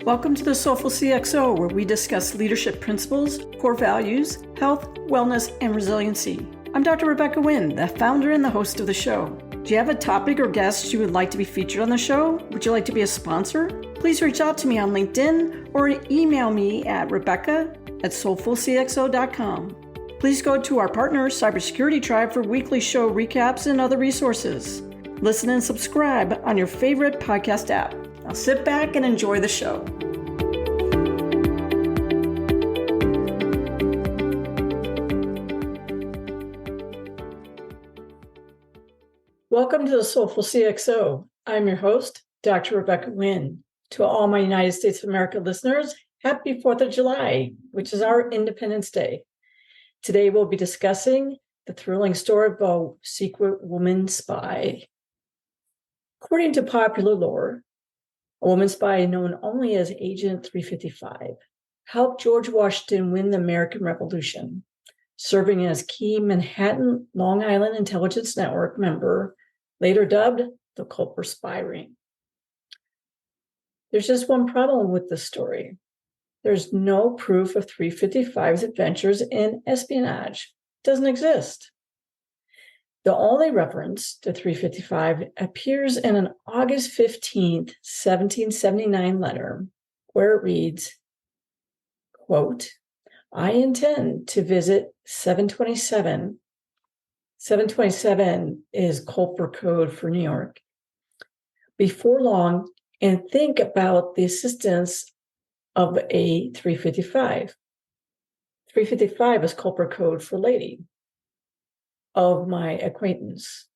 Welcome to the Soulful CXO, where we discuss leadership principles, core values, health, wellness, and resiliency. I'm Dr. Rebecca Wynn, the founder and the host of the show. Do you have a topic or guest you would like to be featured on the show? Would you like to be a sponsor? Please reach out to me on LinkedIn or email me at rebecca@soulfulcxo.com. Please go to our partner, Cybersecurity Tribe, for weekly show recaps and other resources. Listen and subscribe on your favorite podcast app. Now sit back and enjoy the show. Welcome to the Soulful CXO. I'm your host, Dr. Rebecca Wynn. To all my United States of America listeners, happy 4th of July, which is our Independence Day. Today we'll be discussing the thrilling story of a secret woman spy. According to popular lore, a woman spy known only as Agent 355 helped George Washington win the American Revolution, serving as key Manhattan Long Island Intelligence Network member, later dubbed the Culper Spy Ring. There's just one problem with this story. There's no proof of 355's adventures in espionage. It doesn't exist. The only reference to 355 appears in an August 15th, 1779 letter, where it reads, quote, I intend to visit 727. 727 is Culper code for New York. Before long, and think about the assistance of a 355. 355 is Culper code for lady. Of my acquaintance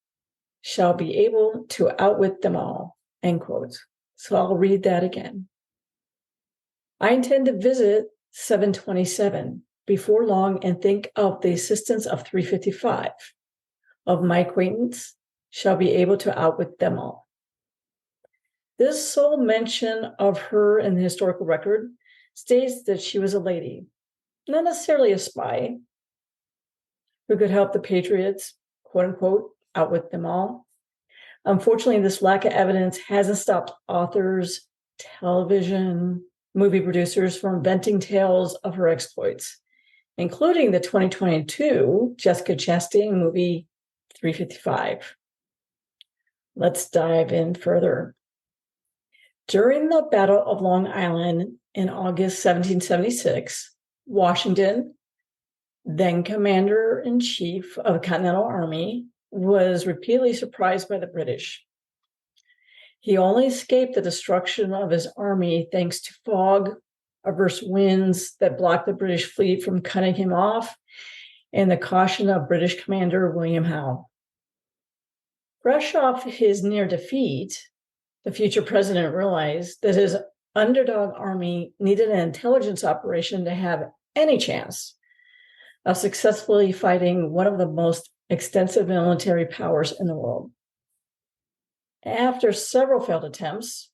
shall be able to outwit them all, end quote. So I'll read that again. I intend to visit 727 before long and think of the assistance of 355. Of my acquaintance shall be able to outwit them all. This sole mention of her in the historical record states that she was a lady, not necessarily a spy, who could help the Patriots, quote unquote, outwit them all. Unfortunately, this lack of evidence hasn't stopped authors, television, movie producers from inventing tales of her exploits, including the 2022 Jessica Chastain movie 355. Let's dive in further. During the Battle of Long Island in August 1776, Washington, then Commander-in-Chief of the Continental Army, was repeatedly surprised by the British. He only escaped the destruction of his army thanks to fog, adverse winds that blocked the British fleet from cutting him off, and the caution of British Commander William Howe. Fresh off his near defeat, the future president realized that his underdog army needed an intelligence operation to have any chance of successfully fighting one of the most extensive military powers in the world. After several failed attempts,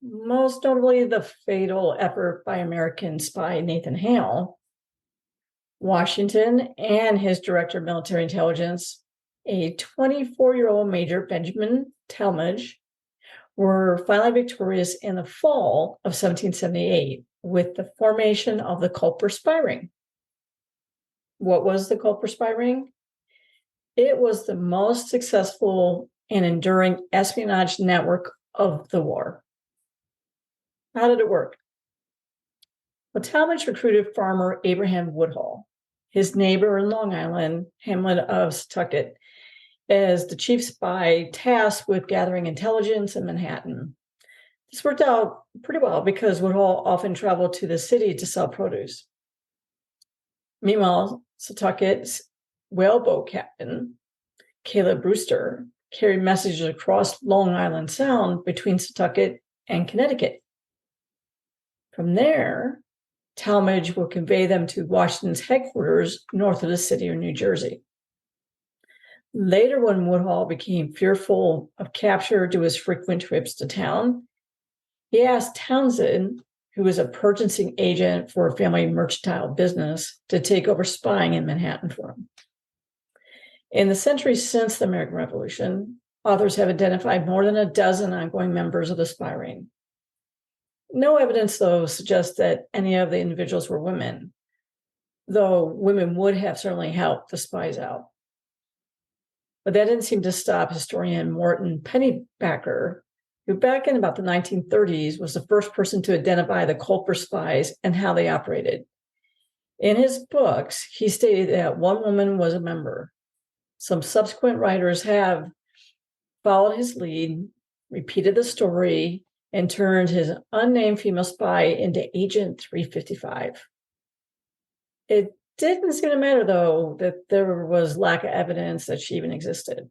most notably the fatal effort by American spy Nathan Hale, Washington and his director of military intelligence, a 24-year-old Major Benjamin Tallmadge, were finally victorious in the fall of 1778 with the formation of the Culper Spy Ring. What was the Culper Spy Ring? It was the most successful and enduring espionage network of the war. How did it work? Well, Tallmadge recruited farmer Abraham Woodhull, his neighbor in Long Island, hamlet of Setauket, as the chief spy tasked with gathering intelligence in Manhattan. This worked out pretty well because Woodhull often traveled to the city to sell produce. Meanwhile, Setauket whaleboat captain Caleb Brewster carried messages across Long Island Sound between Setauket and Connecticut. From there, Tallmadge will convey them to Washington's headquarters north of the city of New Jersey. Later, when Woodhull became fearful of capture due to his frequent trips to town, he asked Townsend, who was a purchasing agent for a family mercantile business, to take over spying in Manhattan for him. In the centuries since the American Revolution, authors have identified more than a dozen ongoing members of the spy ring. No evidence, though, suggests that any of the individuals were women, though women would have certainly helped the spies out. But that didn't seem to stop historian Morton Pennybacker, who back in about the 1930s was the first person to identify the Culper spies and how they operated. In his books, he stated that one woman was a member. Some subsequent writers have followed his lead, repeated the story, and turned his unnamed female spy into Agent 355. It didn't seem to matter, though, that there was lack of evidence that she even existed.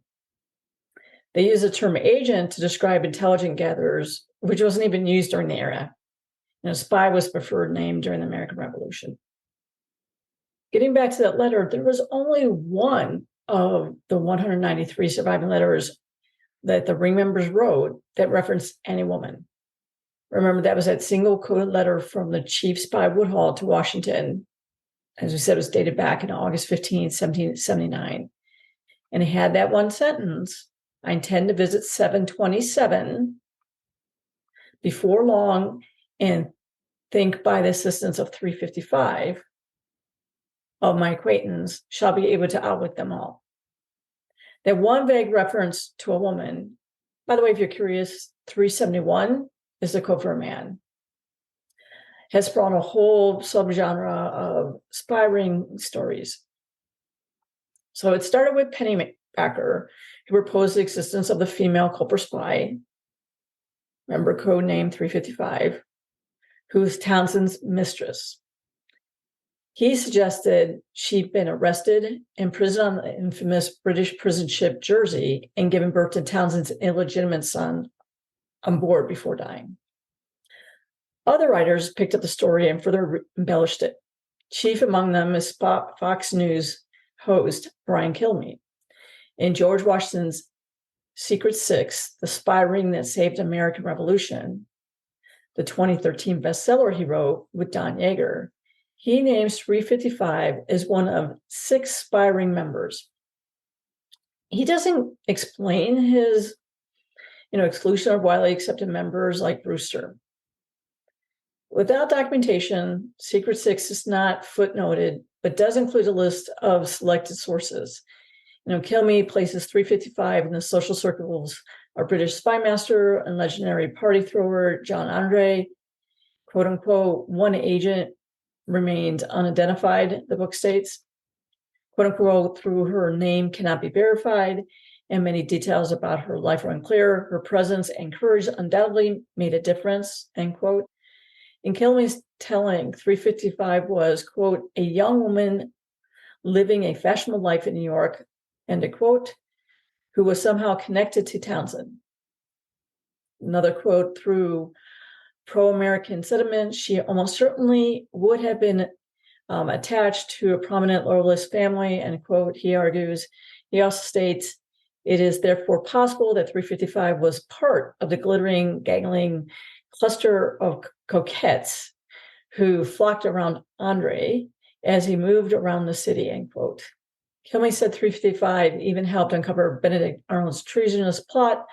They used the term agent to describe intelligence gatherers, which wasn't even used during the era. Spy was the preferred name during the American Revolution. Getting back to that letter, there was only one of the 193 surviving letters that the ring members wrote that referenced any woman. Remember, that was that single coded letter from the chief spy Woodhull to Washington. As we said, it was dated back in August 15, 1779. And it had that one sentence: I intend to visit 727 before long and think by the assistance of 355 of my acquaintance shall be able to outwit them all. That one vague reference to a woman, by the way, if you're curious, 371 is the code for a man, has spawned a whole subgenre of spy ring stories. So it started with Pennybacker, who proposed the existence of the female Culper spy, remember code name 355, who was Townsend's mistress. He suggested she'd been arrested, imprisoned on the infamous British prison ship Jersey, and given birth to Townsend's illegitimate son on board before dying. Other writers picked up the story and further embellished it. Chief among them is Fox News host Brian Kilmeade. In George Washington's Secret Six, The Spy Ring That Saved American Revolution, the 2013 bestseller he wrote with Don Yeager, he names 355 as one of 6 spy ring members. He doesn't explain his, exclusion of widely accepted members like Brewster. Without documentation, Secret Six is not footnoted, but does include a list of selected sources. Kilmeade places 355 in the social circles of British spy master and legendary party thrower John Andre. Quote unquote, one agent remained unidentified, the book states. Quote unquote, through her name cannot be verified, and many details about her life are unclear. Her presence and courage undoubtedly made a difference, end quote. In Kilmeade's telling, 355 was, quote, a young woman living a fashionable life in New York, end of quote, who was somehow connected to Townsend. Another quote, through pro-American sentiment, she almost certainly would have been attached to a prominent Loyalist family, end quote, he argues. He also states, it is therefore possible that 355 was part of the glittering, gangling cluster of coquettes who flocked around Andre as he moved around the city, end quote. Kilmeade said 355 even helped uncover Benedict Arnold's treasonous plot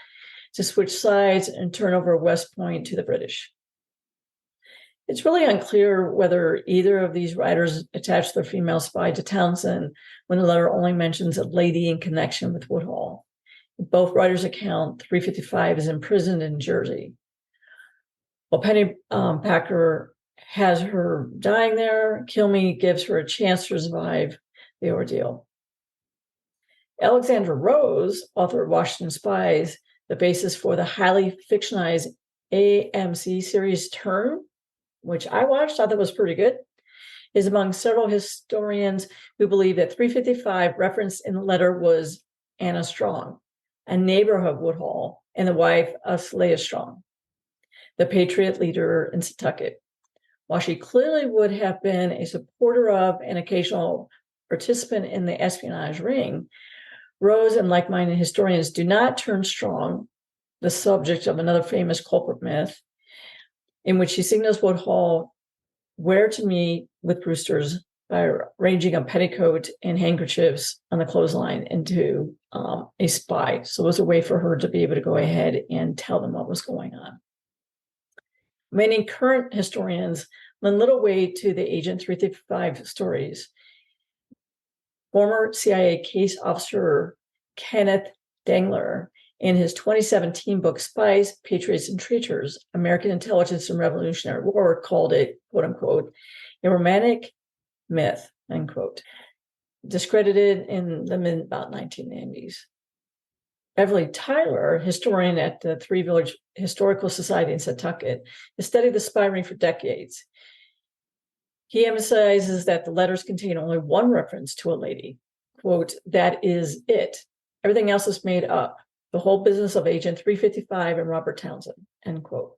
to switch sides and turn over West Point to the British. It's really unclear whether either of these writers attached their female spy to Townsend when the letter only mentions a lady in connection with Woodhull. In both writers' account, 355 is imprisoned in Jersey. While Pennybacker has her dying there, Kilmeade gives her a chance to survive the ordeal. Alexandra Rose, author of Washington Spies, the basis for the highly fictionalized AMC series Turn, which I watched, I thought was pretty good, is among several historians who believe that 355 referenced in the letter was Anna Strong, a neighbor of Woodhull and the wife of Saleah Strong, the Patriot leader in Setauket. While she clearly would have been a supporter of and occasional participant in the espionage ring, Rose and like-minded historians do not turn Strong, the subject of another famous culprit myth, in which she signals Woodhull where to meet with Brewster's by arranging a petticoat and handkerchiefs on the clothesline into a spy. So it was a way for her to be able to go ahead and tell them what was going on. Many current historians lend little weight to the Agent 355 stories. Former CIA case officer Kenneth Dangler, in his 2017 book, Spies, Patriots, and Traitors, American Intelligence and Revolutionary War, called it, quote unquote, a romantic myth, unquote, discredited in the about 1990s. Beverly Tyler, historian at the Three Village Historical Society in Setauket, has studied the spy ring for decades. He emphasizes that the letters contain only one reference to a lady, quote, that is it. Everything else is made up. The whole business of Agent 355 and Robert Townsend, end quote.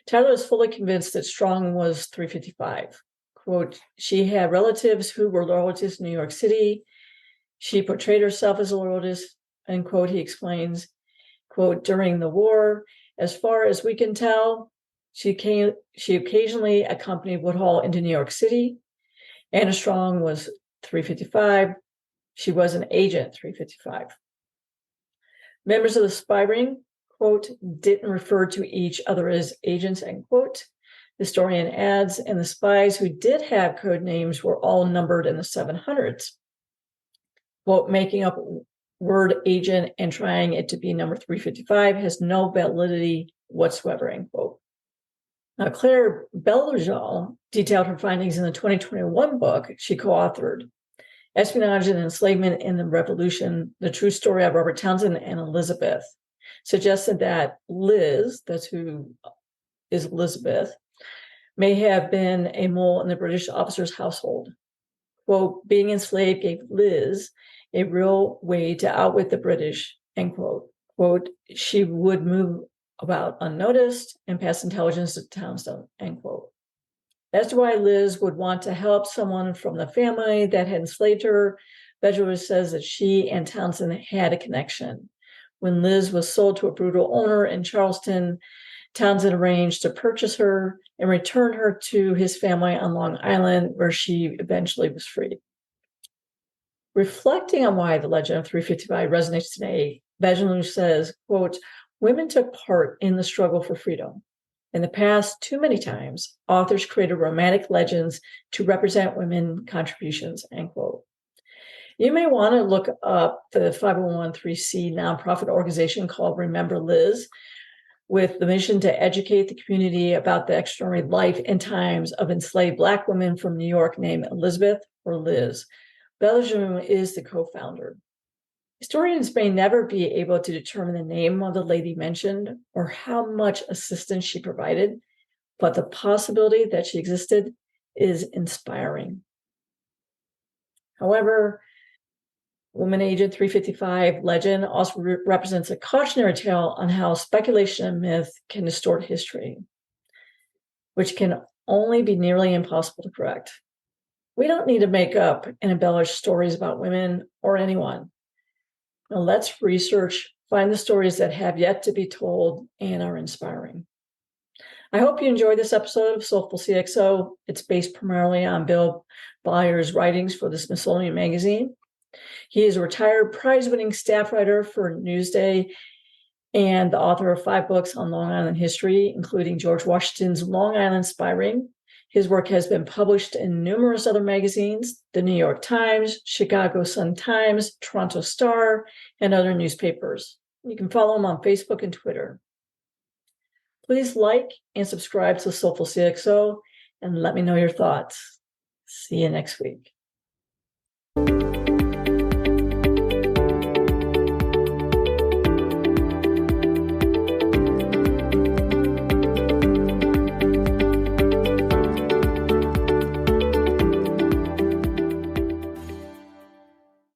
Tyler is fully convinced that Strong was 355. Quote, she had relatives who were loyalists in New York City. She portrayed herself as a loyalist, end quote. He explains, quote, during the war, as far as we can tell, she occasionally accompanied Woodhull into New York City. Anna Strong was 355. She was an agent 355. Members of the spy ring, quote, didn't refer to each other as agents, end quote. The historian adds, and the spies who did have code names were all numbered in the 700s. Quote, making up word agent and trying it to be number 355 has no validity whatsoever, end quote. Now, Claire Bellegal detailed her findings in the 2021 book she co-authored, Espionage and Enslavement in the Revolution, The True Story of Robert Townsend and Elizabeth, suggested that Liz, that's who is Elizabeth, may have been a mole in the British officer's household. Quote, being enslaved gave Liz a real way to outwit the British, end quote. Quote, she would move about unnoticed and pass intelligence to Townsend, end quote. That's why Liz would want to help someone from the family that had enslaved her. Bellegal says that she and Townsend had a connection. When Liz was sold to a brutal owner in Charleston, Townsend arranged to purchase her and return her to his family on Long Island, where she eventually was freed. Reflecting on why the legend of 355 resonates today, Bellegal says, quote, women took part in the struggle for freedom. In the past, too many times, authors created romantic legends to represent women contributions, end quote. You may want to look up the 501(c) nonprofit organization called Remember Liz, with the mission to educate the community about the extraordinary life and times of enslaved Black women from New York named Elizabeth or Liz. Bellegal is the co-founder. Historians may never be able to determine the name of the lady mentioned or how much assistance she provided, but the possibility that she existed is inspiring. However, Woman Agent 355 legend also represents a cautionary tale on how speculation and myth can distort history, which can only be nearly impossible to correct. We don't need to make up and embellish stories about women or anyone. Now let's research, find the stories that have yet to be told and are inspiring. I hope you enjoyed this episode of Soulful CXO. It's based primarily on Bill Bleyer's writings for the Smithsonian Magazine. He is a retired prize-winning staff writer for Newsday and the author of 5 books on Long Island history, including George Washington's Long Island Spy Ring. His work has been published in numerous other magazines, the New York Times, Chicago Sun-Times, Toronto Star, and other newspapers. You can follow him on Facebook and Twitter. Please like and subscribe to Soulful CXO and let me know your thoughts. See you next week.